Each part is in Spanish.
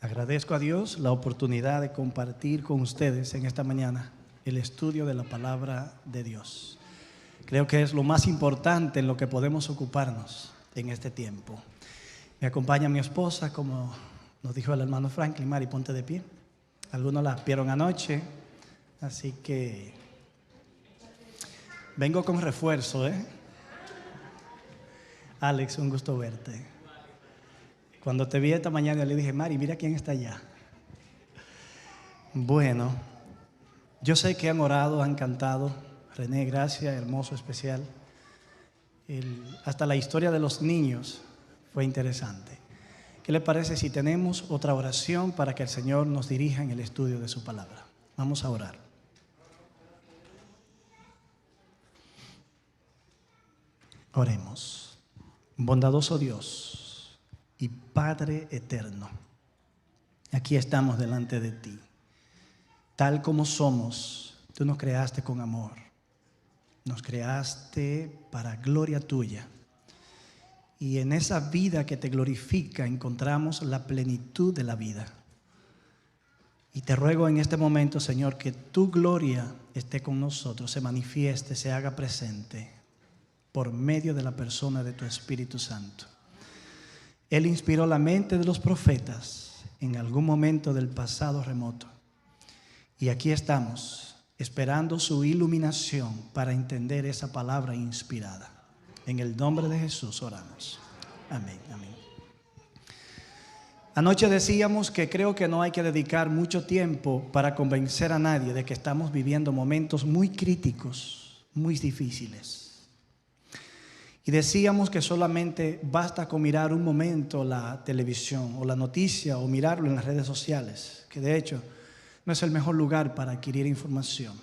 Agradezco a Dios la oportunidad de compartir con ustedes en esta mañana el estudio de la palabra de Dios. Creo que es lo más importante en lo que podemos ocuparnos en este tiempo. Me acompaña mi esposa, como nos dijo el hermano Franklin. Mari, ponte de pie. Algunos la vieron anoche, así que vengo con refuerzo, Alex, un gusto verte. Cuando te vi esta mañana le dije, Mari, mira quién está allá. Bueno, yo sé que han orado, han cantado. René, gracias, hermoso, especial. Hasta la historia de los niños fue interesante. ¿Qué le parece si tenemos otra oración para que el Señor nos dirija en el estudio de su palabra? Vamos a orar. Oremos. Bondadoso Dios y Padre eterno, aquí estamos delante de ti. Tal como somos, tú nos creaste con amor. Nos creaste para gloria tuya. Y en esa vida que te glorifica encontramos la plenitud de la vida. Y te ruego en este momento, Señor, que tu gloria esté con nosotros, se manifieste, se haga presente por medio de la persona de tu Espíritu Santo. Él inspiró la mente de los profetas en algún momento del pasado remoto. Y aquí estamos, esperando su iluminación para entender esa palabra inspirada. En el nombre de Jesús oramos. Amén, amén. Anoche decíamos que creo que no hay que dedicar mucho tiempo para convencer a nadie de que estamos viviendo momentos muy críticos, muy difíciles. Y decíamos que solamente basta con mirar un momento la televisión o la noticia o mirarlo en las redes sociales, que de hecho no es el mejor lugar para adquirir información.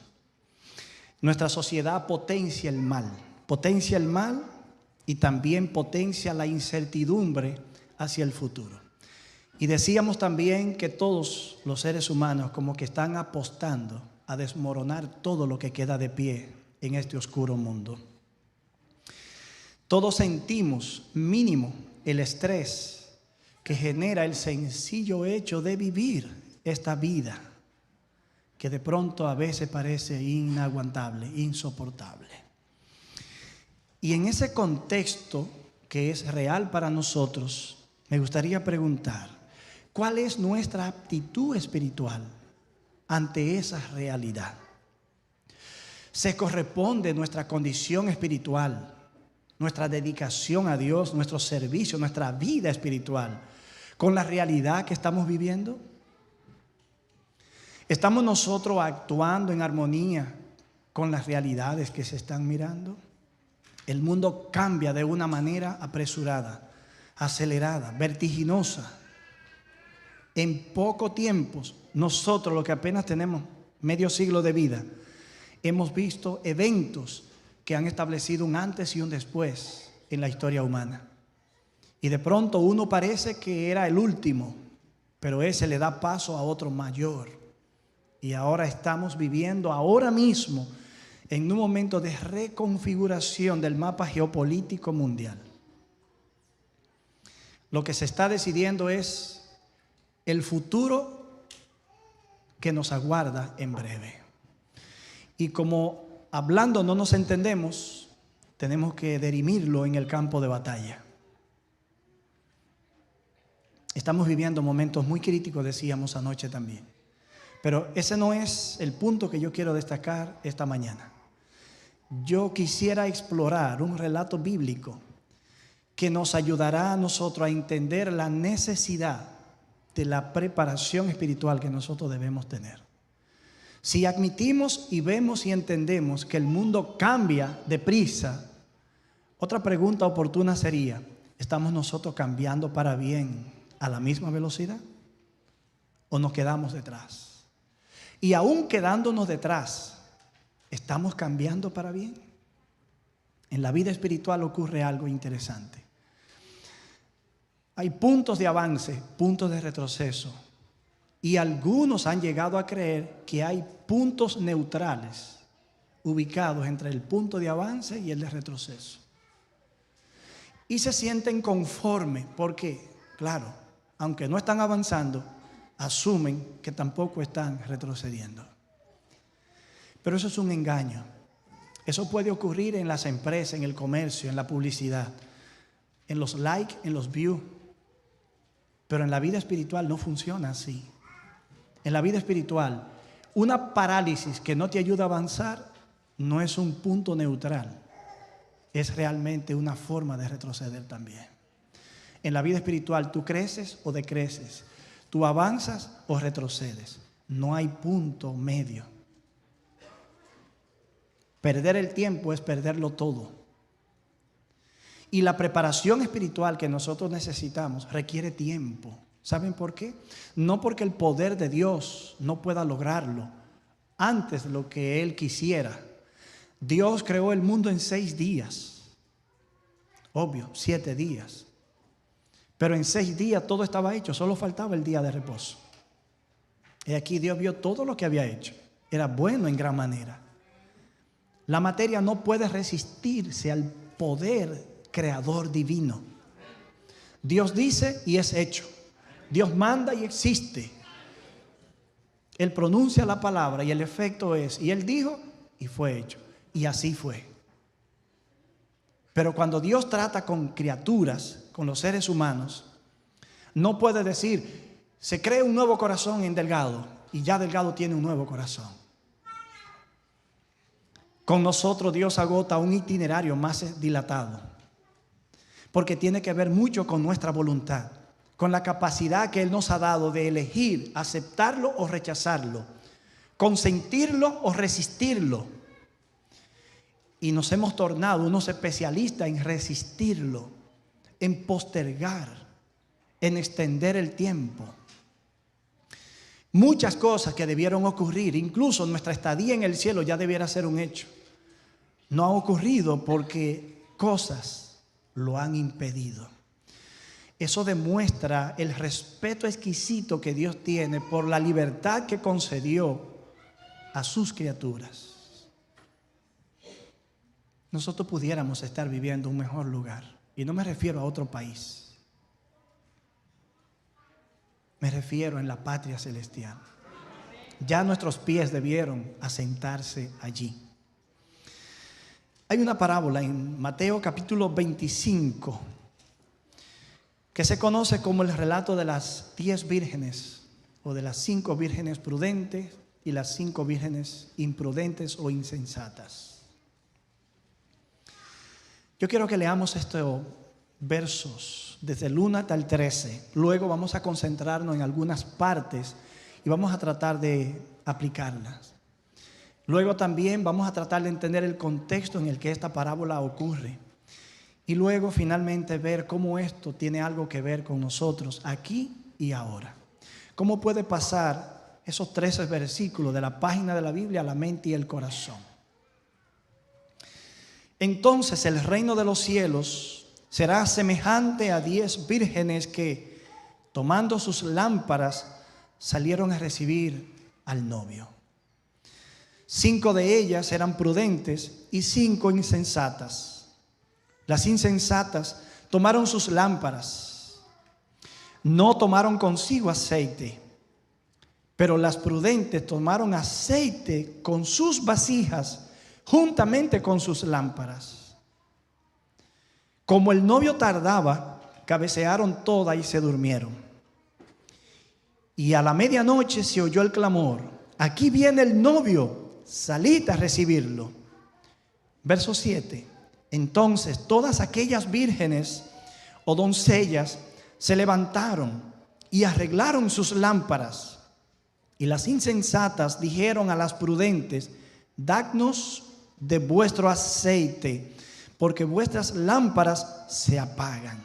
Nuestra sociedad potencia el mal y también potencia la incertidumbre hacia el futuro. Y decíamos también que todos los seres humanos como que están apostando a desmoronar todo lo que queda de pie en este oscuro mundo. Todos sentimos mínimo el estrés que genera el sencillo hecho de vivir esta vida, que de pronto a veces parece inaguantable, insoportable. Y en ese contexto que es real para nosotros, me gustaría preguntar, ¿cuál es nuestra actitud espiritual ante esa realidad? ¿Se corresponde nuestra condición espiritual, nuestra dedicación a Dios, nuestro servicio, nuestra vida espiritual con la realidad que estamos viviendo? ¿Estamos nosotros actuando en armonía con las realidades que se están mirando? El mundo cambia de una manera apresurada, acelerada, vertiginosa. En poco tiempo, nosotros, los que apenas tenemos medio siglo de vida, hemos visto eventos que han establecido un antes y un después en la historia humana. Y de pronto uno parece que era el último, pero ese le da paso a otro mayor. Y ahora estamos viviendo ahora mismo en un momento de reconfiguración del mapa geopolítico mundial. Lo que se está decidiendo es el futuro que nos aguarda en breve. Y como hablando no nos entendemos, tenemos que dirimirlo en el campo de batalla. Estamos viviendo momentos muy críticos, decíamos anoche también. Pero ese no es el punto que yo quiero destacar esta mañana. Yo quisiera explorar un relato bíblico que nos ayudará a nosotros a entender la necesidad de la preparación espiritual que nosotros debemos tener. Si admitimos y vemos y entendemos que el mundo cambia deprisa, otra pregunta oportuna sería, ¿estamos nosotros cambiando para bien a la misma velocidad? ¿O nos quedamos detrás? Y aún quedándonos detrás, ¿estamos cambiando para bien? En la vida espiritual ocurre algo interesante. Hay puntos de avance, puntos de retroceso. Y algunos han llegado a creer que hay puntos neutrales ubicados entre el punto de avance y el de retroceso. Y se sienten conformes porque, claro, aunque no están avanzando, asumen que tampoco están retrocediendo. Pero eso es un engaño. Eso puede ocurrir en las empresas, en el comercio, en la publicidad, en los likes, en los views. Pero en la vida espiritual no funciona así. En la vida espiritual, una parálisis que no te ayuda a avanzar no es un punto neutral. Es realmente una forma de retroceder también. En la vida espiritual tú creces o decreces. Tú avanzas o retrocedes. No hay punto medio. Perder el tiempo es perderlo todo. Y la preparación espiritual que nosotros necesitamos requiere tiempo. ¿Saben por qué? No porque el poder de Dios no pueda lograrlo antes de lo que Él quisiera. Dios creó el mundo en 6 días. Obvio, 7 días. Pero en 6 días todo estaba hecho, solo faltaba el día de reposo. Y aquí Dios vio todo lo que había hecho. Era bueno en gran manera. La materia no puede resistirse al poder creador divino. Dios dice y es hecho. Dios manda y existe. Él pronuncia la palabra y el efecto es, y Él dijo y fue hecho. Y así fue. Pero cuando Dios trata con criaturas, con los seres humanos, no puede decir, se crea un nuevo corazón en Delgado y ya Delgado tiene un nuevo corazón. Con nosotros Dios agota un itinerario más dilatado, porque tiene que ver mucho con nuestra voluntad, con la capacidad que Él nos ha dado de elegir, aceptarlo o rechazarlo, consentirlo o resistirlo. Y nos hemos tornado unos especialistas en resistirlo, en postergar, en extender el tiempo. Muchas cosas que debieron ocurrir, incluso nuestra estadía en el cielo ya debiera ser un hecho. No ha ocurrido porque cosas lo han impedido. Eso demuestra el respeto exquisito que Dios tiene por la libertad que concedió a sus criaturas. Nosotros pudiéramos estar viviendo un mejor lugar. Y no me refiero a otro país. Me refiero en la patria celestial. Ya nuestros pies debieron asentarse allí. Hay una parábola en Mateo capítulo 25 que se conoce como el relato de las 10 vírgenes o de las 5 vírgenes prudentes y las 5 vírgenes imprudentes o insensatas. Yo quiero que leamos estos versos desde el 1 hasta el 13. Luego vamos a concentrarnos en algunas partes y vamos a tratar de aplicarlas. Luego también vamos a tratar de entender el contexto en el que esta parábola ocurre. Y luego finalmente ver cómo esto tiene algo que ver con nosotros aquí y ahora. Cómo puede pasar esos 13 versículos de la página de la Biblia a la mente y el corazón. Entonces el reino de los cielos será semejante a 10 vírgenes que, tomando sus lámparas, salieron a recibir al novio. 5 de ellas eran prudentes y 5 insensatas. Las insensatas tomaron sus lámparas. No tomaron consigo aceite, pero las prudentes tomaron aceite con sus vasijas juntamente con sus lámparas. Como el novio tardaba, cabecearon todas y se durmieron. Y a la medianoche se oyó el clamor: aquí viene el novio, salid a recibirlo. Verso 7. Entonces todas aquellas vírgenes o doncellas se levantaron y arreglaron sus lámparas. Y las insensatas dijeron a las prudentes: dadnos de vuestro aceite, porque vuestras lámparas se apagan.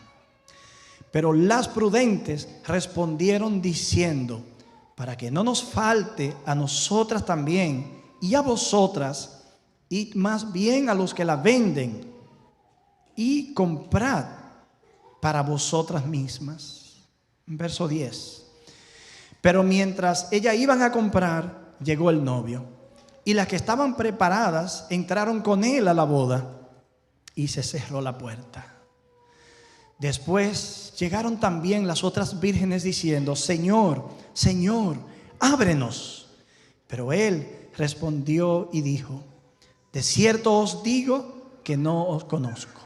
Pero las prudentes respondieron diciendo: para que no nos falte a nosotras también y a vosotras, id más bien a los que la venden y comprad para vosotras mismas. Verso 10. Pero mientras ellas iban a comprar, llegó el novio, y las que estaban preparadas entraron con él a la boda, y se cerró la puerta. Después llegaron también las otras vírgenes diciendo: Señor, Señor, ábrenos. Pero él respondió y dijo: de cierto os digo que no os conozco.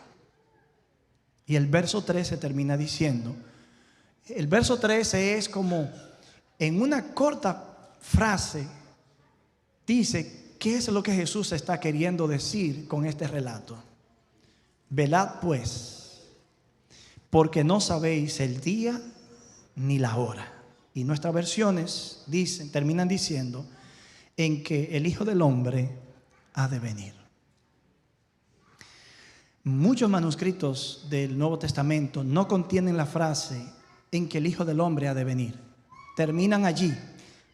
Y el verso 13 termina diciendo, el verso 13 es como en una corta frase, dice qué es lo que Jesús está queriendo decir con este relato. Velad pues, porque no sabéis el día ni la hora. Y nuestras versiones terminan diciendo en que el Hijo del Hombre ha de venir. Muchos manuscritos del Nuevo Testamento no contienen la frase en que el Hijo del Hombre ha de venir. Terminan allí.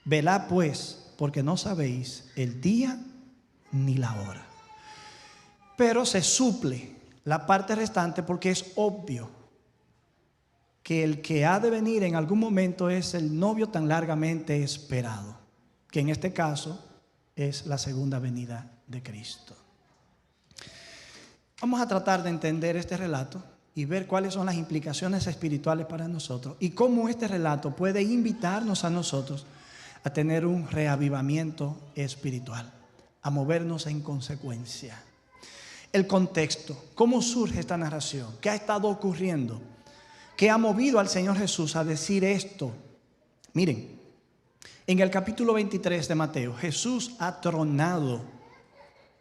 Velad pues, porque no sabéis el día ni la hora. Pero se suple la parte restante porque es obvio que el que ha de venir en algún momento es el novio tan largamente esperado, que en este caso es la segunda venida de Cristo. Vamos a tratar de entender este relato y ver cuáles son las implicaciones espirituales para nosotros y cómo este relato puede invitarnos a nosotros a tener un reavivamiento espiritual, a movernos en consecuencia. El contexto, cómo surge esta narración, qué ha estado ocurriendo, qué ha movido al Señor Jesús a decir esto. Miren, en el capítulo 23 de Mateo, Jesús ha tronado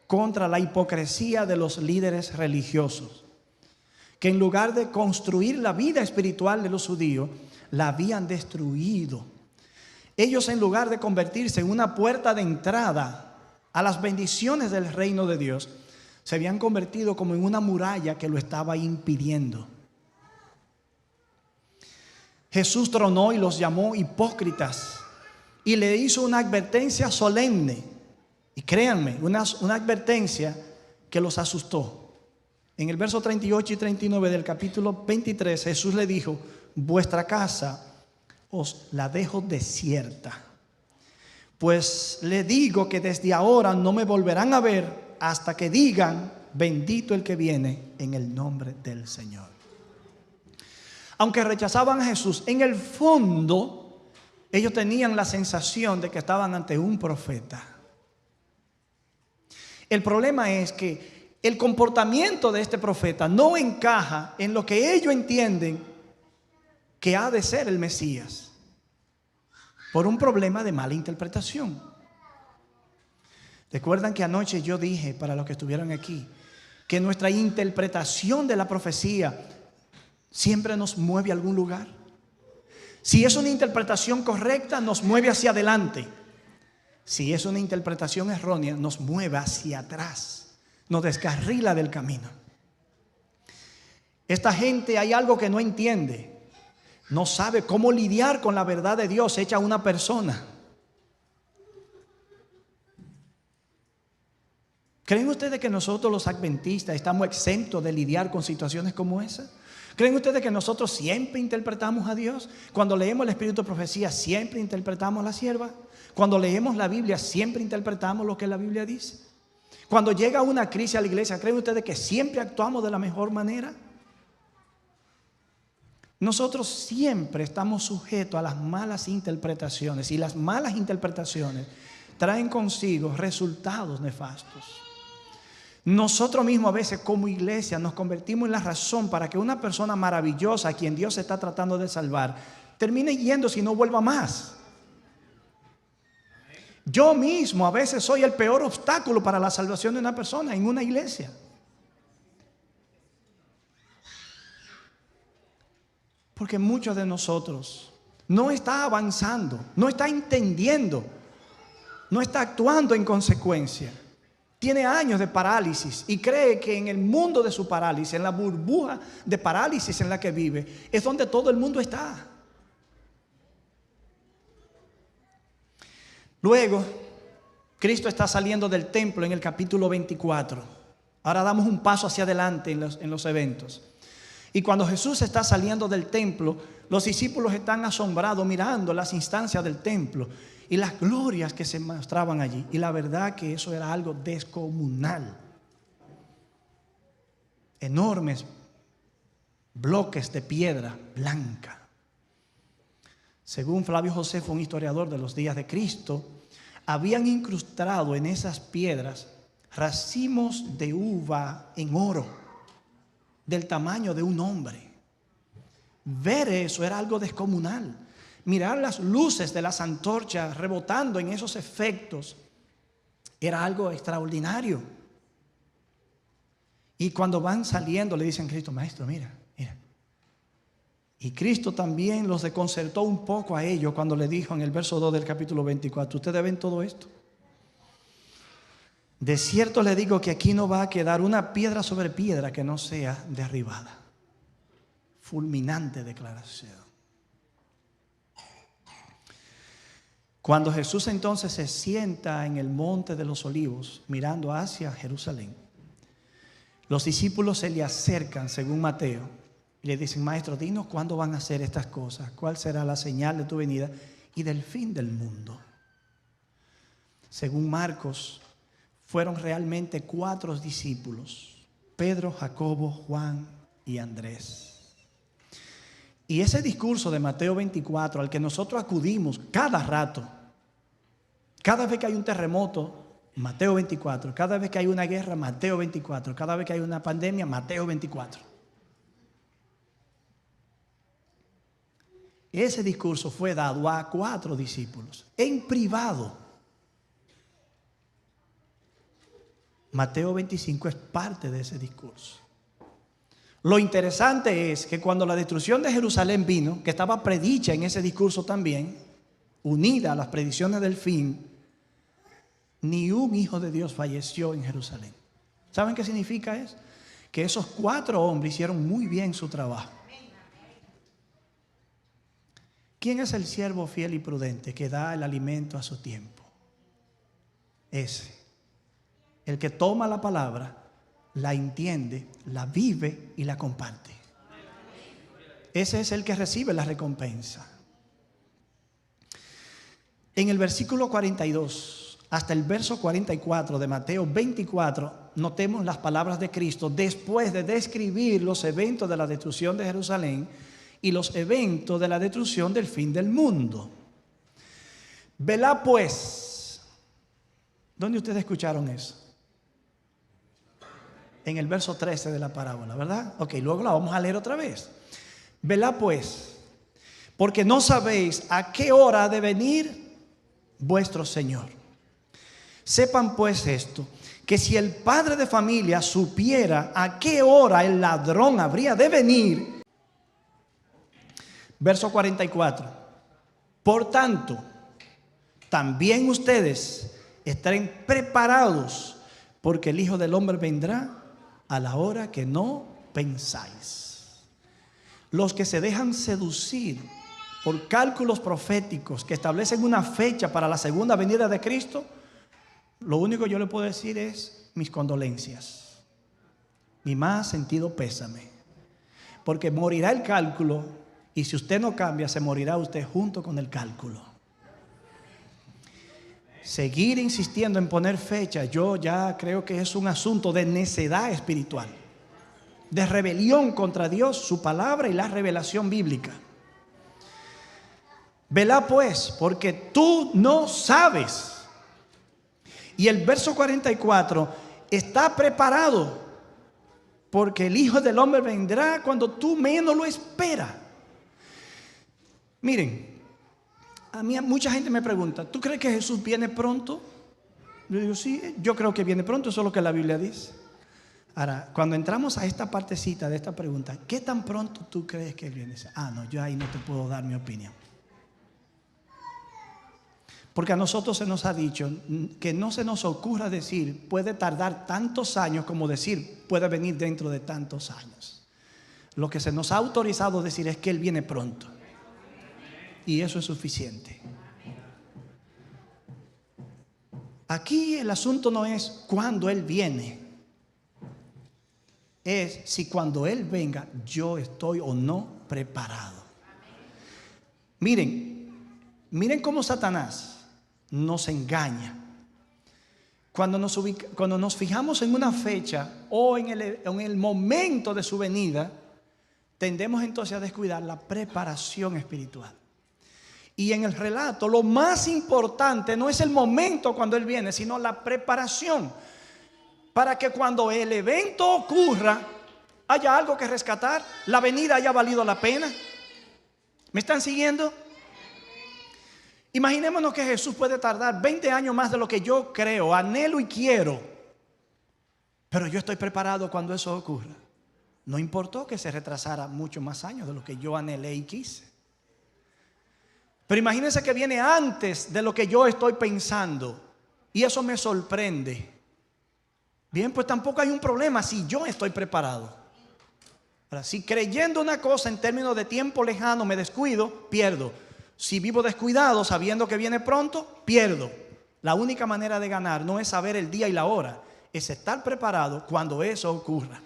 contra la hipocresía de los líderes religiosos, que en lugar de construir la vida espiritual de los judíos, la habían destruido. Ellos, en lugar de convertirse en una puerta de entrada a las bendiciones del reino de Dios, se habían convertido como en una muralla que lo estaba impidiendo. Jesús tronó y los llamó hipócritas y le hizo una advertencia solemne. Y créanme, una advertencia que los asustó. En el verso 38 y 39 del capítulo 23, Jesús le dijo: vuestra casa os la dejo desierta, pues le digo que desde ahora no me volverán a ver hasta que digan: bendito el que viene en el nombre del Señor. Aunque rechazaban a Jesús, en el fondo ellos tenían la sensación de que estaban ante un profeta. El problema es que el comportamiento de este profeta no encaja en lo que ellos entienden que ha de ser el Mesías, por un problema de mala interpretación. Recuerdan que anoche yo dije, para los que estuvieron aquí, que nuestra interpretación de la profecía siempre nos mueve a algún lugar. Si es una interpretación correcta, nos mueve hacia adelante. Si es una interpretación errónea, nos mueve hacia atrás, nos descarrila del camino. Esta gente, hay algo que no entiende. No sabe cómo lidiar con la verdad de Dios hecha a una persona. ¿Creen ustedes que nosotros los adventistas estamos exentos de lidiar con situaciones como esa? ¿Creen ustedes que nosotros siempre interpretamos a Dios? Cuando leemos el espíritu de profecía, siempre interpretamos a la sierva. Cuando leemos la Biblia, siempre interpretamos lo que la Biblia dice. Cuando llega una crisis a la iglesia, ¿creen ustedes que siempre actuamos de la mejor manera? Nosotros siempre estamos sujetos a las malas interpretaciones, y las malas interpretaciones traen consigo resultados nefastos. Nosotros mismos a veces como iglesia nos convertimos en la razón para que una persona maravillosa a quien Dios está tratando de salvar termine yéndose y no vuelva más. Yo mismo a veces soy el peor obstáculo para la salvación de una persona en una iglesia. Porque muchos de nosotros no está avanzando, no está entendiendo, no está actuando en consecuencia. Tiene años de parálisis y cree que en el mundo de su parálisis, en la burbuja de parálisis en la que vive, es donde todo el mundo está. Luego, Cristo está saliendo del templo en el capítulo 24. Ahora damos un paso hacia adelante en los eventos. Y cuando Jesús está saliendo del templo, los discípulos están asombrados mirando las instancias del templo y las glorias que se mostraban allí. Y la verdad que eso era algo descomunal. Enormes bloques de piedra blanca. según Flavio Josefo, un historiador de los días de Cristo, habían incrustado en esas piedras racimos de uva en oro, del tamaño de un hombre. Ver eso era algo descomunal. Mirar las luces de las antorchas rebotando en esos efectos era algo extraordinario. Y cuando van saliendo le dicen a Cristo: Maestro, mira. Y Cristo también los desconcertó un poco a ellos cuando le dijo en el verso 2 del capítulo 24: ¿ustedes ven todo esto? De cierto le digo que aquí no va a quedar una piedra sobre piedra que no sea derribada. Fulminante declaración. Cuando Jesús entonces se sienta en el monte de los olivos mirando hacia Jerusalén, los discípulos se le acercan, según Mateo, y le dicen: Maestro, dinos cuándo van a hacer estas cosas, cuál será la señal de tu venida y del fin del mundo. Según Marcos, fueron realmente 4 discípulos: Pedro, Jacobo, Juan y Andrés. Y ese discurso de Mateo 24, al que nosotros acudimos cada rato, cada vez que hay un terremoto, Mateo 24, cada vez que hay una guerra, Mateo 24, cada vez que hay una pandemia, Mateo 24. Ese discurso fue dado a 4 discípulos en privado. Mateo 25 es parte de ese discurso. Lo interesante es que cuando la destrucción de Jerusalén vino, que estaba predicha en ese discurso también, unida a las predicciones del fin, ni un hijo de Dios falleció en Jerusalén. ¿Saben qué significa eso? Que esos 4 hombres hicieron muy bien su trabajo. ¿Quién es el siervo fiel y prudente que da el alimento a su tiempo? Ese. El que toma la palabra, la entiende, la vive y la comparte. Ese es el que recibe la recompensa. En el versículo 42 hasta el verso 44 de Mateo 24, notemos las palabras de Cristo después de describir los eventos de la destrucción de Jerusalén y los eventos de la destrucción del fin del mundo. Velad pues. ¿Dónde ustedes escucharon eso? En el verso 13 de la parábola, ¿verdad? Ok, luego la vamos a leer otra vez. Velad pues, porque no sabéis a qué hora ha de venir vuestro Señor. Sepan pues esto, que si el padre de familia supiera a qué hora el ladrón habría de venir. Verso 44. Por tanto, también ustedes estén preparados, porque el Hijo del Hombre vendrá a la hora que no pensáis. Los que se dejan seducir por cálculos proféticos que establecen una fecha para la segunda venida de Cristo, lo único que yo le puedo decir es mis condolencias, mi más sentido pésame, porque morirá el cálculo, y si usted no cambia, se morirá usted junto con el cálculo. Seguir insistiendo en poner fecha, yo ya creo que es un asunto de necedad espiritual, de rebelión contra Dios, su palabra y la revelación bíblica. Velad pues, porque tú no sabes. Y el verso 44, está preparado, porque el Hijo del Hombre vendrá cuando tú menos lo esperas. Miren, a mí mucha gente me pregunta: ¿tú crees que Jesús viene pronto? Yo digo: sí, yo creo que viene pronto, eso es lo que la Biblia dice. Ahora, cuando entramos a esta partecita de esta pregunta, ¿qué tan pronto tú crees que Él viene? No, yo ahí no te puedo dar mi opinión. Porque a nosotros se nos ha dicho que no se nos ocurra decir puede tardar tantos años como decir puede venir dentro de tantos años. Lo que se nos ha autorizado decir es que Él viene pronto. Y eso es suficiente. Aquí el asunto no es cuándo Él viene, es si cuando Él venga yo estoy o no preparado. Miren cómo Satanás nos engaña. Cuando nos fijamos en una fecha o en el momento de su venida, tendemos entonces a descuidar la preparación espiritual. Y en el relato lo más importante no es el momento cuando Él viene, sino la preparación, para que cuando el evento ocurra haya algo que rescatar, la venida haya valido la pena. ¿Me están siguiendo? Imaginémonos que Jesús puede tardar 20 años más de lo que yo creo, anhelo y quiero, pero yo estoy preparado cuando eso ocurra. No importó que se retrasara muchos más años de lo que yo anhelé y quise. Pero imagínense que viene antes de lo que yo estoy pensando y eso me sorprende. Bien, pues tampoco hay un problema si yo estoy preparado. Ahora, si creyendo una cosa en términos de tiempo lejano me descuido, pierdo. Si vivo descuidado sabiendo que viene pronto, pierdo. La única manera de ganar no es saber el día y la hora, es estar preparado cuando eso ocurra.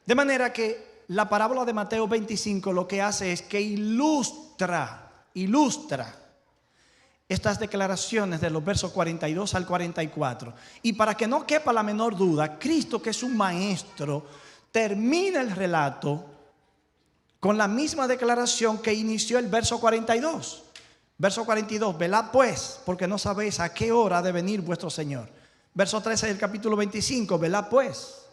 De manera que la parábola de Mateo 25 lo que hace es que ilustra estas declaraciones de los versos 42 al 44. Y para que no quepa la menor duda, Cristo, que es un maestro, termina el relato con la misma declaración que inició el verso 42. Verso 42, velad pues, porque no sabéis a qué hora ha de venir vuestro Señor. Verso 13 del capítulo 25, velad pues,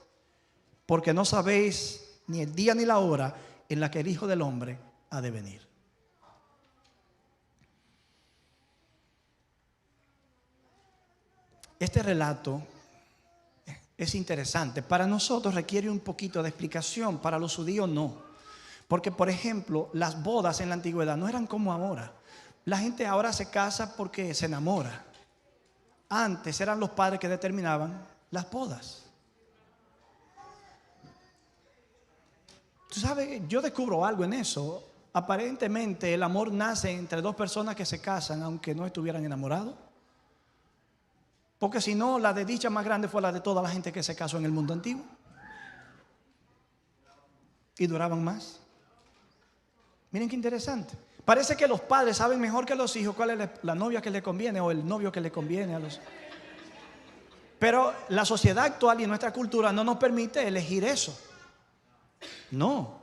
porque no sabéis ni el día ni la hora en la que el Hijo del Hombre ha de venir. Este relato es interesante. Para nosotros requiere un poquito de explicación, para los judíos no. Porque, por ejemplo, las bodas en la antigüedad no eran como ahora. La gente ahora se casa porque se enamora. Antes eran los padres que determinaban las bodas. Tú sabes, yo descubro algo en eso. Aparentemente el amor nace entre dos personas que se casan aunque no estuvieran enamorados. Porque si no, la desdicha más grande fue la de toda la gente que se casó en el mundo antiguo. Y duraban más. Miren qué interesante. Parece que los padres saben mejor que los hijos cuál es la novia que le conviene o el novio que le conviene a los. Pero la sociedad actual y nuestra cultura no nos permite elegir eso. No.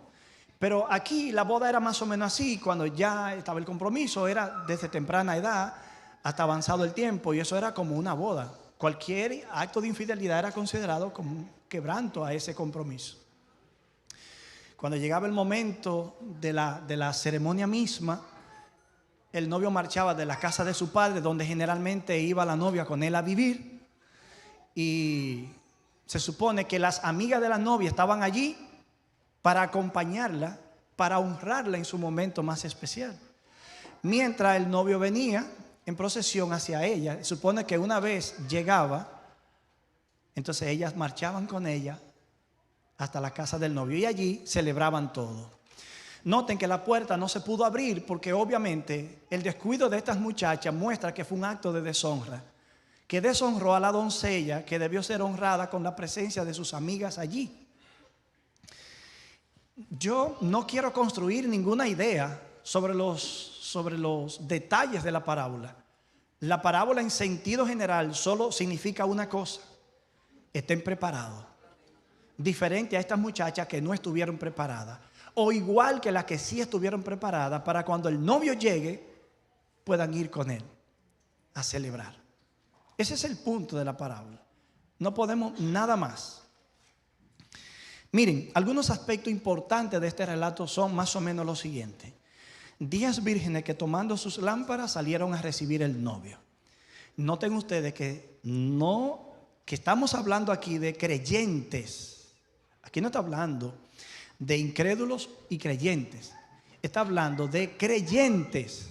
Pero aquí la boda era más o menos así. Cuando ya estaba el compromiso, era desde temprana edad hasta avanzado el tiempo. Y eso era como una boda. Cualquier acto de infidelidad era considerado como un quebranto a ese compromiso. Cuando llegaba el momento de la ceremonia misma, el novio marchaba de la casa de su padre, donde generalmente iba la novia con él a vivir. Y se supone que las amigas de la novia estaban allí para acompañarla, para honrarla en su momento más especial. Mientras el novio venía en procesión hacia ella, se supone que una vez llegaba, entonces ellas marchaban con ella hasta la casa del novio y allí celebraban todo. Noten que la puerta no se pudo abrir porque obviamente el descuido de estas muchachas muestra que fue un acto de deshonra, que deshonró a la doncella que debió ser honrada con la presencia de sus amigas allí. Yo no quiero construir ninguna idea sobre los detalles de la parábola. La parábola en sentido general solo significa una cosa: estén preparados. Diferente a estas muchachas que no estuvieron preparadas, o igual que las que sí estuvieron preparadas, para cuando el novio llegue puedan ir con él a celebrar. Ese es el punto de la parábola. No podemos nada más. Miren, algunos aspectos importantes de este relato son más o menos los siguientes. 10 vírgenes que tomando sus lámparas salieron a recibir el novio. Noten ustedes que estamos hablando aquí de creyentes. Aquí no está hablando de incrédulos y creyentes. Está hablando de creyentes.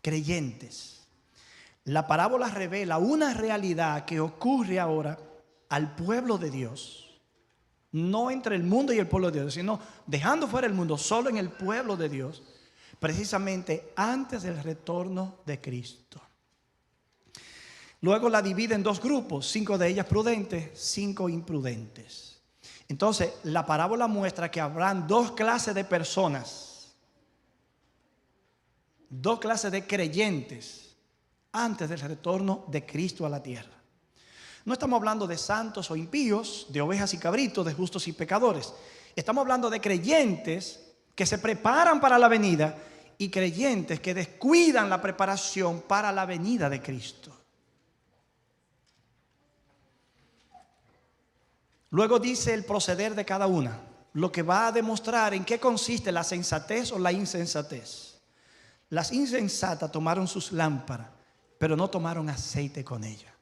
Creyentes. La parábola revela una realidad que ocurre ahora al pueblo de Dios. No entre el mundo y el pueblo de Dios, sino dejando fuera el mundo, solo en el pueblo de Dios, precisamente antes del retorno de Cristo. Luego la divide en dos grupos, 5 de ellas prudentes, 5 imprudentes. Entonces, la parábola muestra que habrán dos clases de personas, dos clases de creyentes antes del retorno de Cristo a la tierra. No estamos hablando de santos o impíos, de ovejas y cabritos, de justos y pecadores. Estamos hablando de creyentes que se preparan para la venida, y creyentes que descuidan la preparación para la venida de Cristo. Luego dice el proceder de cada una, lo que va a demostrar en qué consiste la sensatez o la insensatez. Las insensatas tomaron sus lámparas, pero no tomaron aceite con ellas.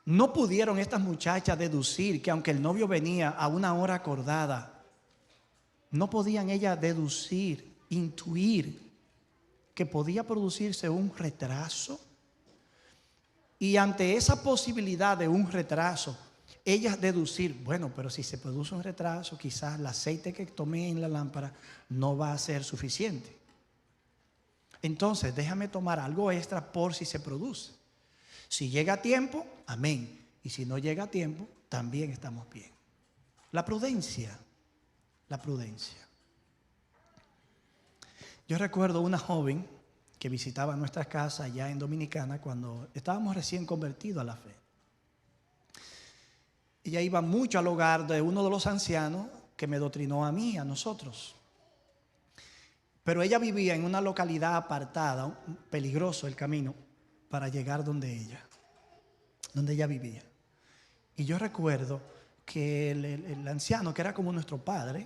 No pudieron estas muchachas deducir que aunque el novio venía a una hora acordada, no podían ellas deducir, intuir que podía producirse un retraso. Y ante esa posibilidad de un retraso, ellas deducir, bueno, pero si se produce un retraso, quizás el aceite que tomé en la lámpara no va a ser suficiente. Entonces, déjame tomar algo extra por si se produce. Si llega a tiempo, amén. Y si no llega a tiempo, también estamos bien. La prudencia. Yo recuerdo una joven que visitaba nuestra casa allá en Dominicana cuando estábamos recién convertidos a la fe. Ella iba mucho al hogar de uno de los ancianos que me doctrinó a mí, a nosotros. Pero ella vivía en una localidad apartada, peligroso el camino para llegar donde ella vivía. Y yo recuerdo que el anciano, que era como nuestro padre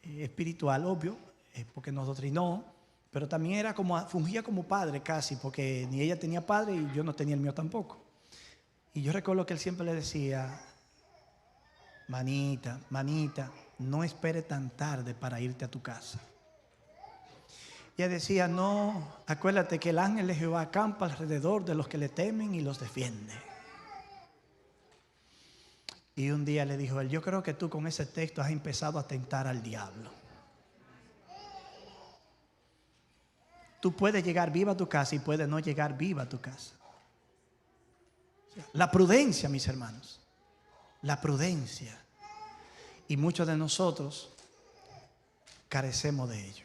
espiritual, obvio, porque nos doctrinó, pero también fungía como padre casi, porque ni ella tenía padre y yo no tenía el mío tampoco. Y yo recuerdo que él siempre le decía, manita, no espere tan tarde para irte a tu casa. Y ella decía, no, acuérdate que el ángel de Jehová acampa alrededor de los que le temen y los defiende. Y un día le dijo él, yo creo que tú con ese texto has empezado a tentar al diablo. Tú puedes llegar viva a tu casa y puedes no llegar viva a tu casa. La prudencia, mis hermanos, la prudencia. Y muchos de nosotros carecemos de ello,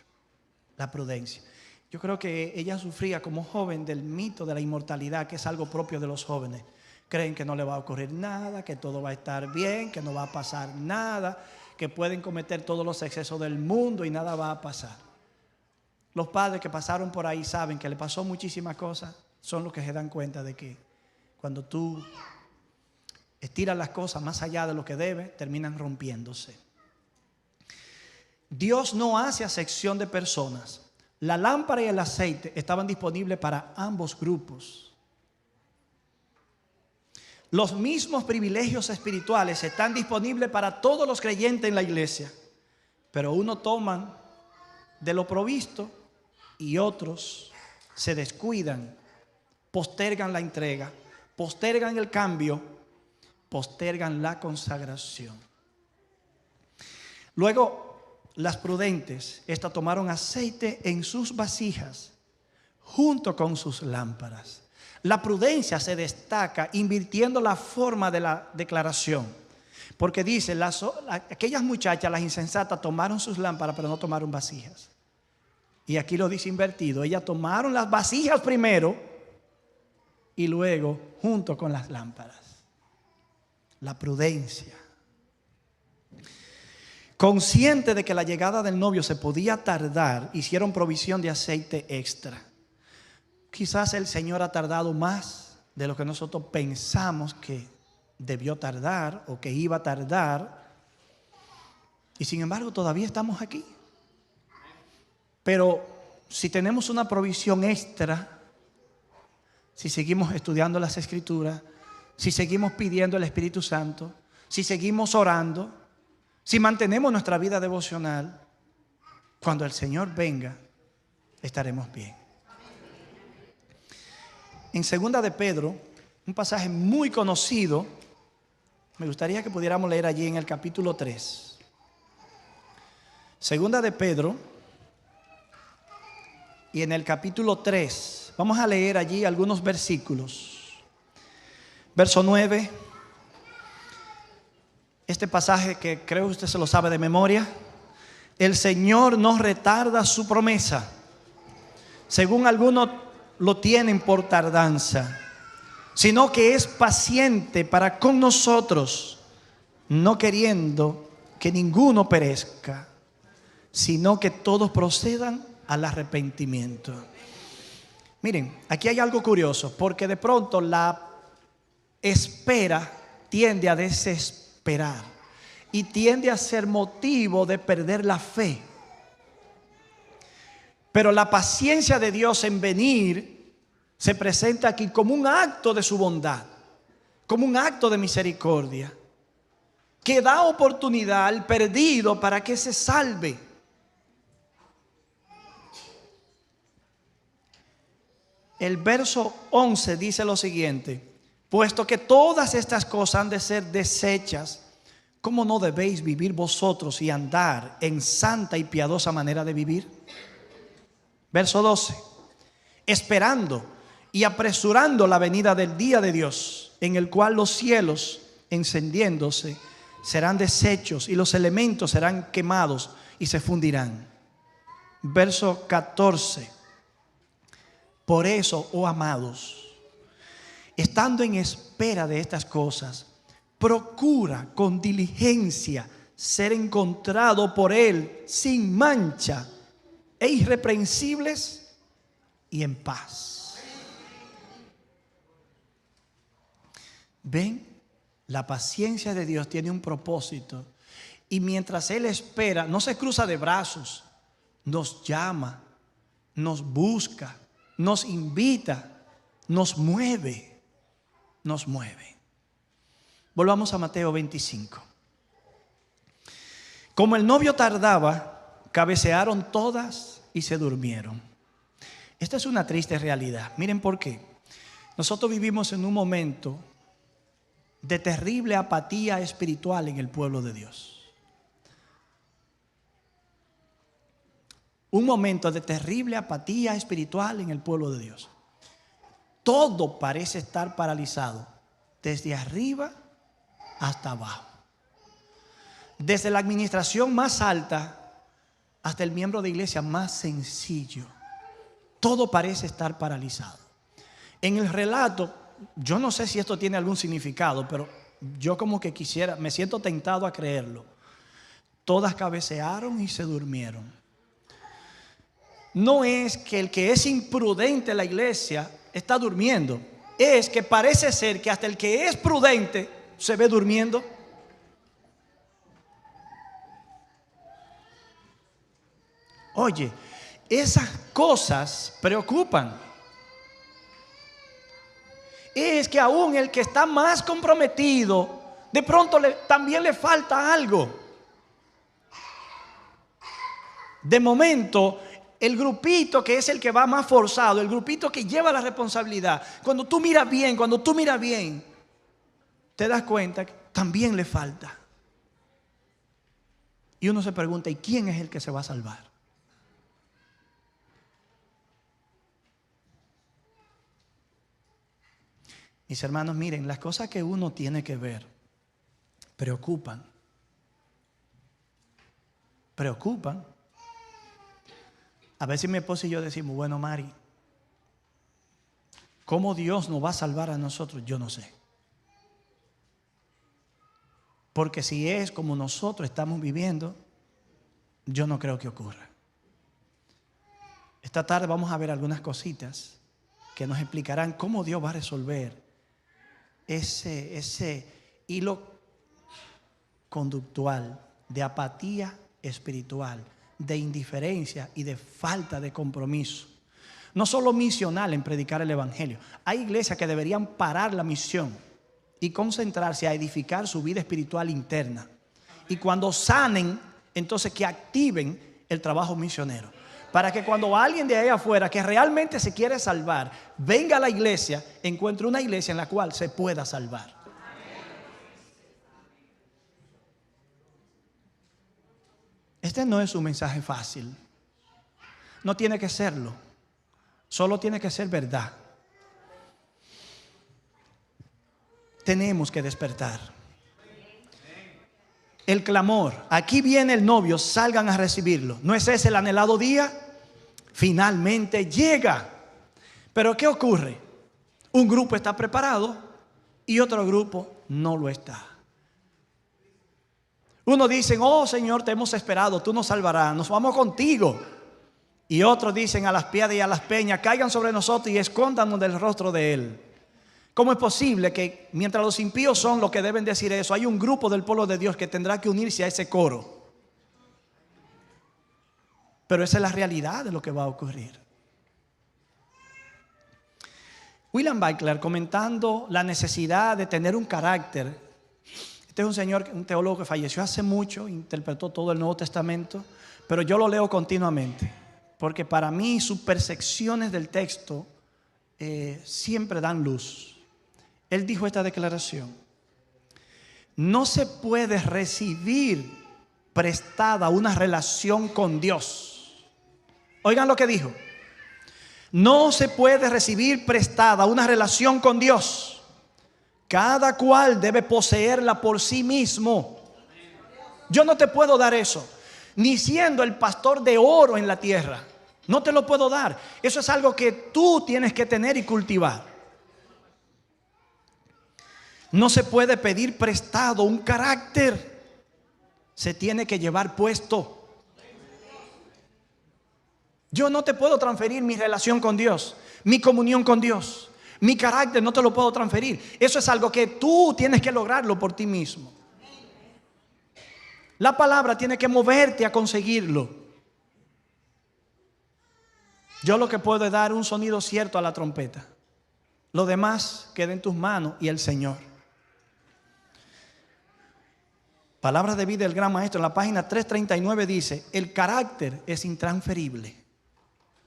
la prudencia. Yo creo que ella sufría como joven del mito de la inmortalidad, que es algo propio de los jóvenes. Creen que no le va a ocurrir nada, que todo va a estar bien, que no va a pasar nada, que pueden cometer todos los excesos del mundo y nada va a pasar. Los padres que pasaron por ahí saben que le pasó muchísimas cosas, son los que se dan cuenta de que cuando tú estiras las cosas más allá de lo que debe, terminan rompiéndose. Dios no hace acepción de personas. La lámpara y el aceite estaban disponibles para ambos grupos. Los mismos privilegios espirituales están disponibles para todos los creyentes en la iglesia, pero unos toman de lo provisto y otros se descuidan, postergan la entrega, postergan el cambio, postergan la consagración. Luego, las prudentes, estas tomaron aceite en sus vasijas junto con sus lámparas. La prudencia se destaca invirtiendo la forma de la declaración, porque dice, aquellas muchachas, las insensatas, tomaron sus lámparas pero no tomaron vasijas. Y aquí lo dice invertido, ellas tomaron las vasijas primero y luego junto con las lámparas. La prudencia. Consciente de que la llegada del novio se podía tardar, hicieron provisión de aceite extra. Quizás el Señor ha tardado más de lo que nosotros pensamos que debió tardar o que iba a tardar. Y sin embargo todavía estamos aquí. Pero si tenemos una provisión extra, si seguimos estudiando las Escrituras, si seguimos pidiendo el Espíritu Santo, si seguimos orando, si mantenemos nuestra vida devocional, cuando el Señor venga, estaremos bien. En 2 de Pedro, un pasaje muy conocido, me gustaría que pudiéramos leer allí en el capítulo 3. 2 de Pedro, y en el capítulo 3, vamos a leer allí algunos versículos. Verso 9, este pasaje que creo que usted se lo sabe de memoria. El Señor no retarda su promesa, según algunos lo tienen por tardanza, sino que es paciente para con nosotros, no queriendo que ninguno perezca, sino que todos procedan al arrepentimiento. Miren, aquí hay algo curioso, porque de pronto la espera tiende a desesperar y tiende a ser motivo de perder la fe. Pero la paciencia de Dios en venir se presenta aquí como un acto de su bondad, como un acto de misericordia, que da oportunidad al perdido para que se salve. El verso 11 dice lo siguiente: puesto que todas estas cosas han de ser deshechas, ¿cómo no debéis vivir vosotros y andar en santa y piadosa manera de vivir? Verso 12: esperando y apresurando la venida del día de Dios, en el cual los cielos, encendiéndose, serán deshechos y los elementos serán quemados y se fundirán. Verso 14: por eso, oh amados, estando en espera de estas cosas, procura con diligencia ser encontrado por Él sin mancha e irreprensibles y en paz. ¿Ven? La paciencia de Dios tiene un propósito, y mientras Él espera, no se cruza de brazos, nos llama, nos busca, nos invita, nos mueve, nos mueve. Volvamos a Mateo 25. Como el novio tardaba, cabecearon todas y se durmieron. Esta es una triste realidad. Miren por qué. Nosotros vivimos en un momento de terrible apatía espiritual en el pueblo de Dios. Un momento de terrible apatía espiritual en el pueblo de Dios. Todo parece estar paralizado, desde arriba hasta abajo. Desde la administración más alta hasta el miembro de iglesia más sencillo. Todo parece estar paralizado. En el relato, yo no sé si esto tiene algún significado, pero yo como que quisiera, me siento tentado a creerlo. Todas cabecearon y se durmieron. No es que el que es imprudente en la iglesia está durmiendo. Es que parece ser que hasta el que es prudente se ve durmiendo. Oye, esas cosas preocupan. Es que aún el que está más comprometido, de pronto también le falta algo. De momento, el grupito que es el que va más forzado, el grupito que lleva la responsabilidad, cuando tú miras bien, te das cuenta que también le falta. Y uno se pregunta, ¿y quién es el que se va a salvar? Mis hermanos, miren, las cosas que uno tiene que ver preocupan. A veces mi esposa y yo decimos, bueno, Mari, ¿cómo Dios nos va a salvar a nosotros? Yo no sé. Porque si es como nosotros estamos viviendo, yo no creo que ocurra. Esta tarde vamos a ver algunas cositas que nos explicarán cómo Dios va a resolver ese hilo conductual de apatía espiritual, de indiferencia y de falta de compromiso. No solo misional en predicar el evangelio. Hay iglesias que deberían parar la misión y concentrarse a edificar su vida espiritual interna. Y cuando sanen, entonces que activen el trabajo misionero. Para que cuando alguien de ahí afuera que realmente se quiere salvar, venga a la iglesia, encuentre una iglesia en la cual se pueda salvar. Este no es un mensaje fácil. No tiene que serlo. Solo tiene que ser verdad. Tenemos que despertar. El clamor, aquí viene el novio, salgan a recibirlo. ¿No es ese el anhelado día? Finalmente llega. Pero ¿qué ocurre? Un grupo está preparado y otro grupo no lo está. Unos dicen, oh Señor, te hemos esperado, tú nos salvarás, nos vamos contigo. Y otros dicen, a las piedras y a las peñas, caigan sobre nosotros y escóndanos del rostro de Él. ¿Cómo es posible que mientras los impíos son los que deben decir eso, hay un grupo del pueblo de Dios que tendrá que unirse a ese coro? Pero esa es la realidad de lo que va a ocurrir. William Butler, comentando la necesidad de tener un carácter. Este es un señor, un teólogo que falleció hace mucho, interpretó todo el Nuevo Testamento, pero yo lo leo continuamente, porque para mí sus percepciones del texto siempre dan luz. Él dijo esta declaración: no se puede recibir prestada una relación con Dios. Oigan lo que dijo. No se puede recibir prestada una relación con Dios. Cada cual debe poseerla por sí mismo. Yo no te puedo dar eso, ni siendo el pastor de oro en la tierra. No te lo puedo dar. Eso es algo que tú tienes que tener y cultivar. No se puede pedir prestado un carácter. Se tiene que llevar puesto. Yo no te puedo transferir mi relación con Dios, mi comunión con Dios. Mi carácter no te lo puedo transferir. Eso es algo que tú tienes que lograrlo por ti mismo. La palabra tiene que moverte a conseguirlo. Yo lo que puedo es dar un sonido cierto a la trompeta. Lo demás queda en tus manos y el Señor. Palabras de vida del gran maestro, en la página 339 dice: el carácter es intransferible.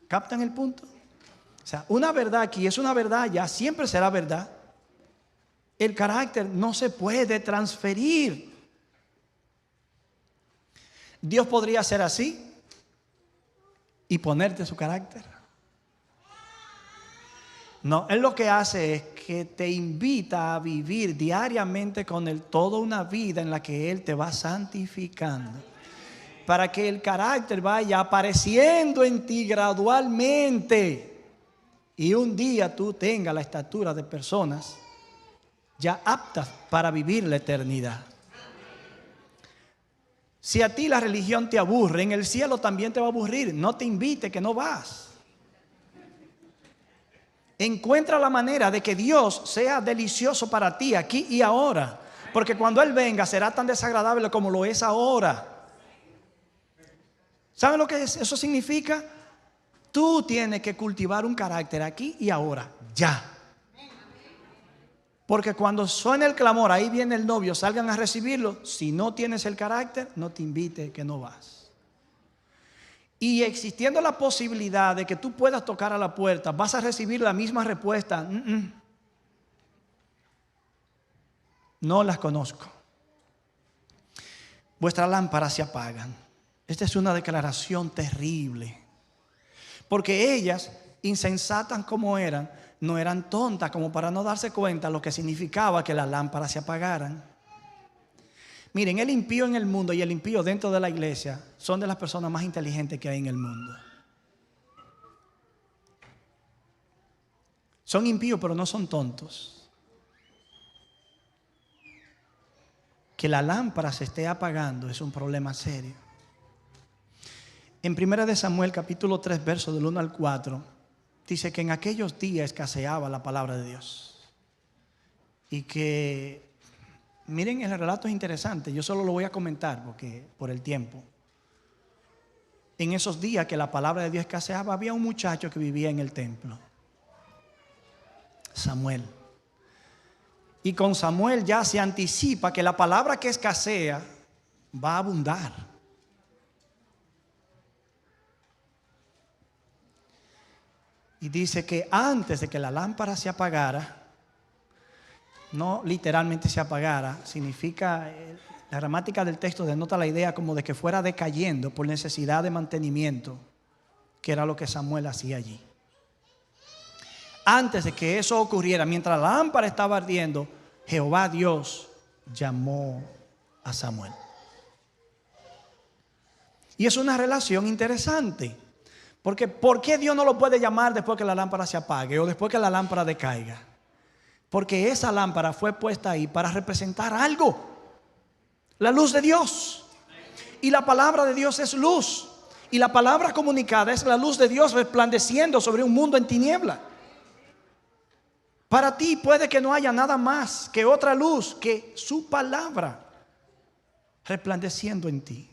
¿Captan el punto? O sea, una verdad aquí es una verdad, ya siempre será verdad. El carácter no se puede transferir. Dios podría ser así y ponerte su carácter. No, Él lo que hace es que te invita a vivir diariamente con Él toda una vida en la que Él te va santificando, para que el carácter vaya apareciendo en ti gradualmente. Y un día tú tengas la estatura de personas ya aptas para vivir la eternidad. Si a ti la religión te aburre, en el cielo también te va a aburrir. No te invite, que no vas. Encuentra la manera de que Dios sea delicioso para ti aquí y ahora. Porque cuando Él venga será tan desagradable como lo es ahora. ¿Saben lo que eso significa? Tú tienes que cultivar un carácter aquí y ahora, ya. Porque cuando suene el clamor, ahí viene el novio, salgan a recibirlo. Si no tienes el carácter, no te invite, que no vas. Y existiendo la posibilidad de que tú puedas tocar a la puerta, vas a recibir la misma respuesta. No las conozco. Vuestras lámparas se apagan. Esta es una declaración terrible. Porque ellas, insensatas como eran, no eran tontas como para no darse cuenta lo que significaba que las lámparas se apagaran. Miren, el impío en el mundo y el impío dentro de la iglesia son de las personas más inteligentes que hay en el mundo. Son impíos, pero no son tontos. Que la lámpara se esté apagando es un problema serio. En 1 Samuel capítulo 3 versos del 1 al 4 dice que en aquellos días escaseaba la palabra de Dios. Y que, miren, el relato es interesante. Yo solo lo voy a comentar porque por el tiempo. En esos días que la palabra de Dios escaseaba, había un muchacho que vivía en el templo, Samuel. Y con Samuel ya se anticipa que la palabra que escasea va a abundar. Y dice que antes de que la lámpara se apagara, no literalmente se apagara, significa, la gramática del texto denota la idea como de que fuera decayendo por necesidad de mantenimiento, que era lo que Samuel hacía allí. Antes de que eso ocurriera, mientras la lámpara estaba ardiendo, Jehová Dios llamó a Samuel. Y es una relación interesante. Porque ¿por qué Dios no lo puede llamar después que la lámpara se apague o después que la lámpara decaiga? Porque esa lámpara fue puesta ahí para representar algo. La luz de Dios. Y la palabra de Dios es luz. Y la palabra comunicada es la luz de Dios resplandeciendo sobre un mundo en tiniebla. Para ti puede que no haya nada más que otra luz que su palabra resplandeciendo en ti.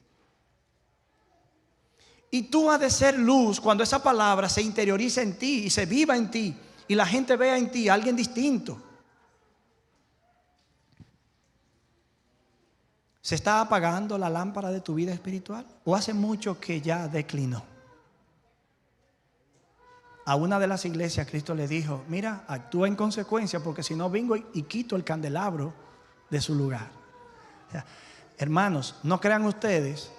Y tú has de ser luz cuando esa palabra se interioriza en ti y se viva en ti y la gente vea en ti a alguien distinto. ¿Se está apagando la lámpara de tu vida espiritual? ¿O hace mucho que ya declinó? A una de las iglesias Cristo le dijo: mira, actúa en consecuencia, porque si no vengo y quito el candelabro de su lugar. O sea, hermanos, no crean ustedes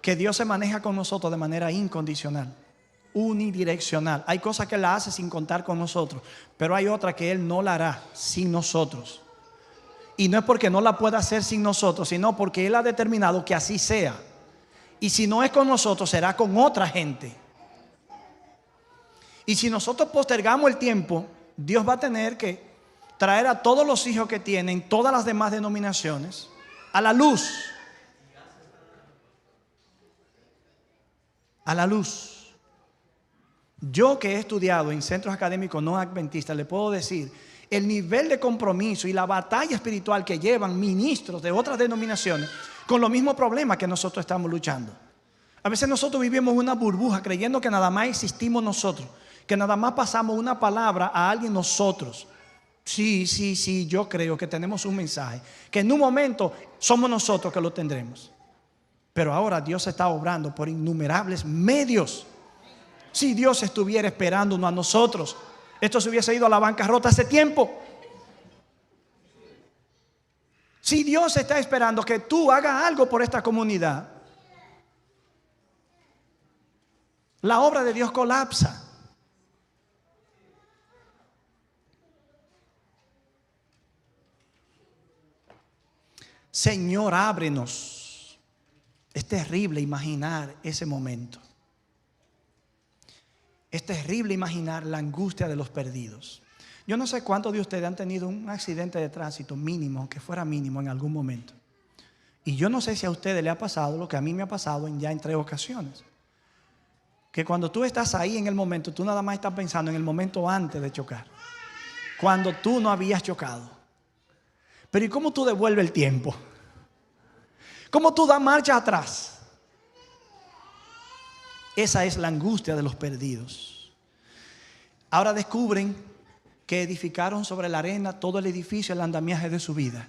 que Dios se maneja con nosotros de manera incondicional, unidireccional. Hay cosas que Él hace sin contar con nosotros, pero hay otras que Él no la hará sin nosotros. Y no es porque no la pueda hacer sin nosotros, sino porque Él ha determinado que así sea. Y si no es con nosotros, será con otra gente. Y si nosotros postergamos el tiempo, Dios va a tener que traer a todos los hijos que tienen todas las demás denominaciones a la luz. A la luz. Yo que he estudiado en centros académicos no adventistas, le puedo decir el nivel de compromiso y la batalla espiritual que llevan ministros de otras denominaciones con los mismos problemas que nosotros estamos luchando. A veces nosotros vivimos una burbuja creyendo que nada más existimos nosotros, que nada más pasamos una palabra a alguien nosotros. Sí, yo creo que tenemos un mensaje, que en un momento somos nosotros que lo tendremos. Pero ahora Dios está obrando por innumerables medios. Si Dios estuviera esperándonos a nosotros, esto se hubiese ido a la bancarrota hace tiempo. Si Dios está esperando que tú hagas algo por esta comunidad, la obra de Dios colapsa. Señor, ábrenos. Es terrible imaginar ese momento. Es terrible imaginar la angustia de los perdidos. Yo no sé cuántos de ustedes han tenido un accidente de tránsito mínimo, aunque fuera mínimo en algún momento. Y yo no sé si a ustedes les ha pasado lo que a mí me ha pasado ya en 3 ocasiones. Que cuando tú estás ahí en el momento, tú nada más estás pensando en el momento antes de chocar. Cuando tú no habías chocado. Pero ¿y cómo tú devuelves el tiempo? ¿Cómo tú das marcha atrás? Esa es la angustia de los perdidos. Ahora descubren que edificaron sobre la arena todo el edificio, el andamiaje de su vida.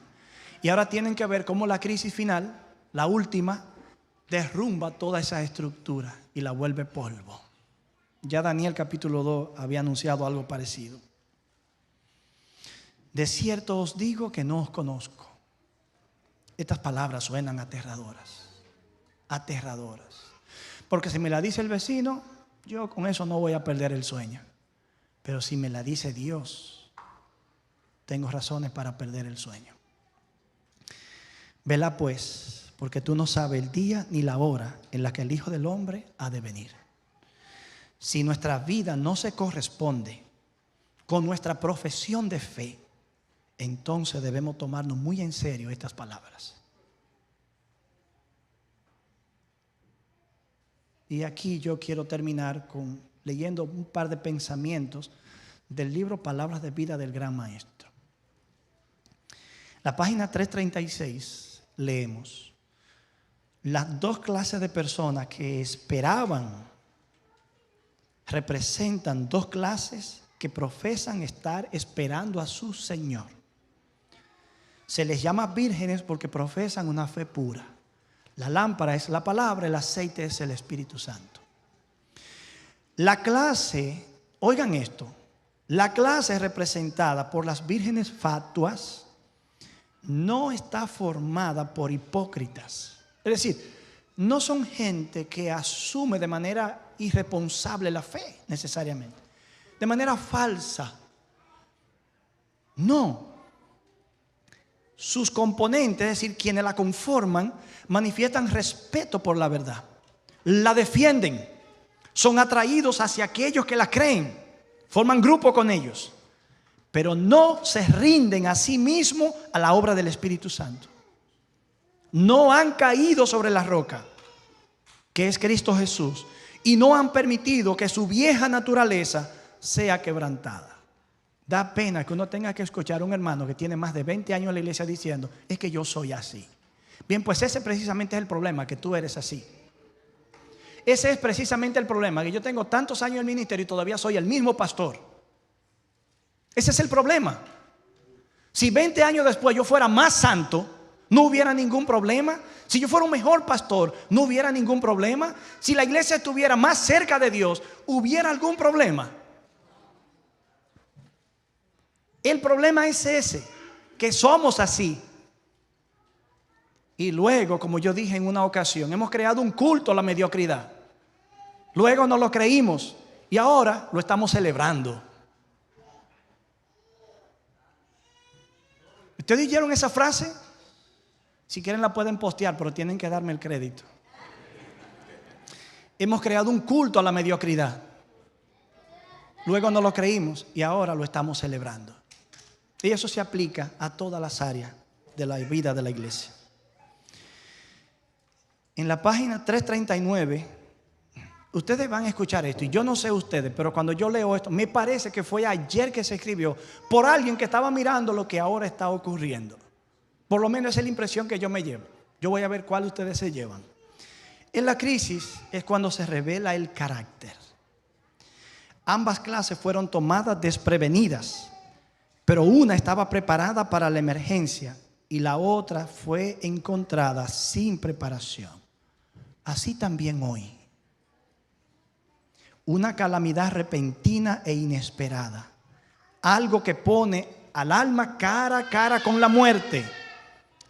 Y ahora tienen que ver cómo la crisis final, la última, derrumba toda esa estructura y la vuelve polvo. Ya Daniel capítulo 2 había anunciado algo parecido. De cierto os digo que no os conozco. Estas palabras suenan aterradoras. Aterradoras. Porque si me la dice el vecino, yo con eso no voy a perder el sueño. Pero si me la dice Dios, tengo razones para perder el sueño. Vela pues, porque tú no sabes el día ni la hora en la que el Hijo del Hombre ha de venir. Si nuestra vida no se corresponde con nuestra profesión de fe, entonces debemos tomarnos muy en serio estas palabras. Y aquí yo quiero terminar leyendo un par de pensamientos del libro Palabras de Vida del Gran Maestro. La página 336 leemos: las 2 clases de personas que esperaban representan 2 clases que profesan estar esperando a su Señor. Se les llama vírgenes porque profesan una fe pura. La lámpara es la palabra, el aceite es el Espíritu Santo. La clase, oigan esto, la clase representada por las vírgenes fatuas no está formada por hipócritas. Es decir, no son gente que asume de manera irresponsable la fe necesariamente, de manera falsa. No. Sus componentes, es decir, quienes la conforman, manifiestan respeto por la verdad, la defienden, son atraídos hacia aquellos que la creen, forman grupo con ellos, pero no se rinden a sí mismos a la obra del Espíritu Santo. no han caído sobre la roca, que es Cristo Jesús, y no han permitido que su vieja naturaleza sea quebrantada. Da pena que uno tenga que escuchar a un hermano que tiene más de 20 años en la iglesia diciendo: es que yo soy así. Bien, pues ese precisamente es el problema, que tú eres así. Ese es precisamente el problema, que yo tengo tantos años en el ministerio y todavía soy el mismo pastor. Ese es el problema. Si 20 años después yo fuera más santo, no hubiera ningún problema. Si yo fuera un mejor pastor, no hubiera ningún problema. Si la iglesia estuviera más cerca de Dios, ¿hubiera algún problema? El problema es ese, que somos así. Y luego, como yo dije en una ocasión, hemos creado un culto a la mediocridad. Luego no lo creímos y ahora lo estamos celebrando. ¿Ustedes oyeron esa frase? Si quieren la pueden postear, pero tienen que darme el crédito. Hemos creado un culto a la mediocridad. Luego no lo creímos y ahora lo estamos celebrando. Y eso se aplica a todas las áreas de la vida de la iglesia. En la página 339, ustedes van a escuchar esto. Y yo no sé ustedes, pero cuando yo leo esto, me parece que fue ayer que se escribió por alguien que estaba mirando lo que ahora está ocurriendo. Por lo menos esa es la impresión que yo me llevo. Yo voy a ver cuál ustedes se llevan. En la crisis es cuando se revela el carácter. Ambas clases fueron tomadas desprevenidas, pero una estaba preparada para la emergencia y la otra fue encontrada sin preparación. Así también hoy. Una calamidad repentina e inesperada. Algo que pone al alma cara a cara con la muerte.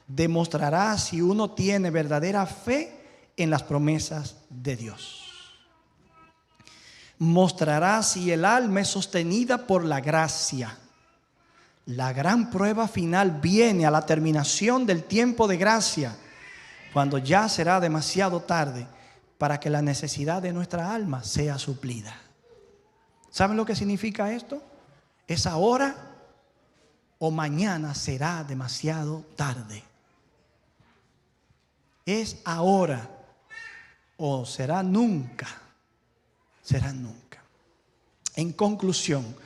Demostrará si uno tiene verdadera fe en las promesas de Dios. Mostrará si el alma es sostenida por la gracia. La gran prueba final viene a la terminación del tiempo de gracia, cuando ya será demasiado tarde para que la necesidad de nuestra alma sea suplida. ¿Saben lo que significa esto? Es ahora o mañana será demasiado tarde. Es ahora o será nunca. Será nunca. En conclusión,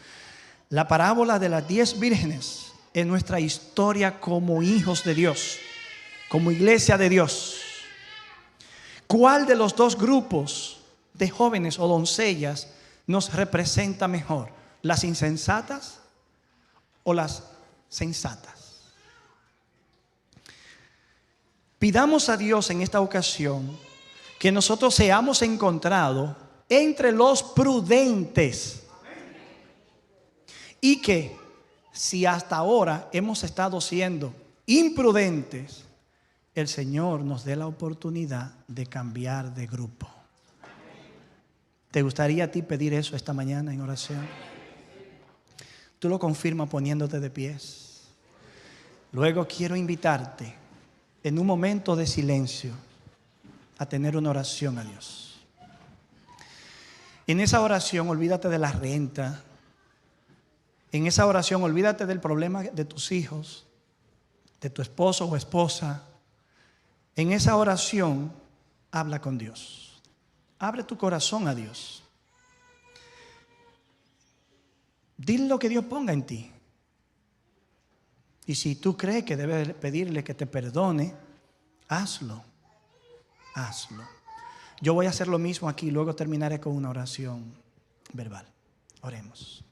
la parábola de las 10 vírgenes es nuestra historia como hijos de Dios, como iglesia de Dios. ¿Cuál de los dos grupos de jóvenes o doncellas nos representa mejor? ¿Las insensatas o las sensatas? Pidamos a Dios en esta ocasión que nosotros seamos encontrados entre los prudentes. Y que si hasta ahora hemos estado siendo imprudentes, el Señor nos dé la oportunidad de cambiar de grupo. ¿Te gustaría a ti pedir eso esta mañana en oración? Tú lo confirmas poniéndote de pies. Luego quiero invitarte en un momento de silencio a tener una oración a Dios. En esa oración olvídate de la renta. En esa oración olvídate del problema de tus hijos, de tu esposo o esposa. En esa oración habla con Dios. Abre tu corazón a Dios. Dile lo que Dios ponga en ti. Y si tú crees que debes pedirle que te perdone, hazlo. Hazlo. Yo voy a hacer lo mismo aquí, luego terminaré con una oración verbal. Oremos.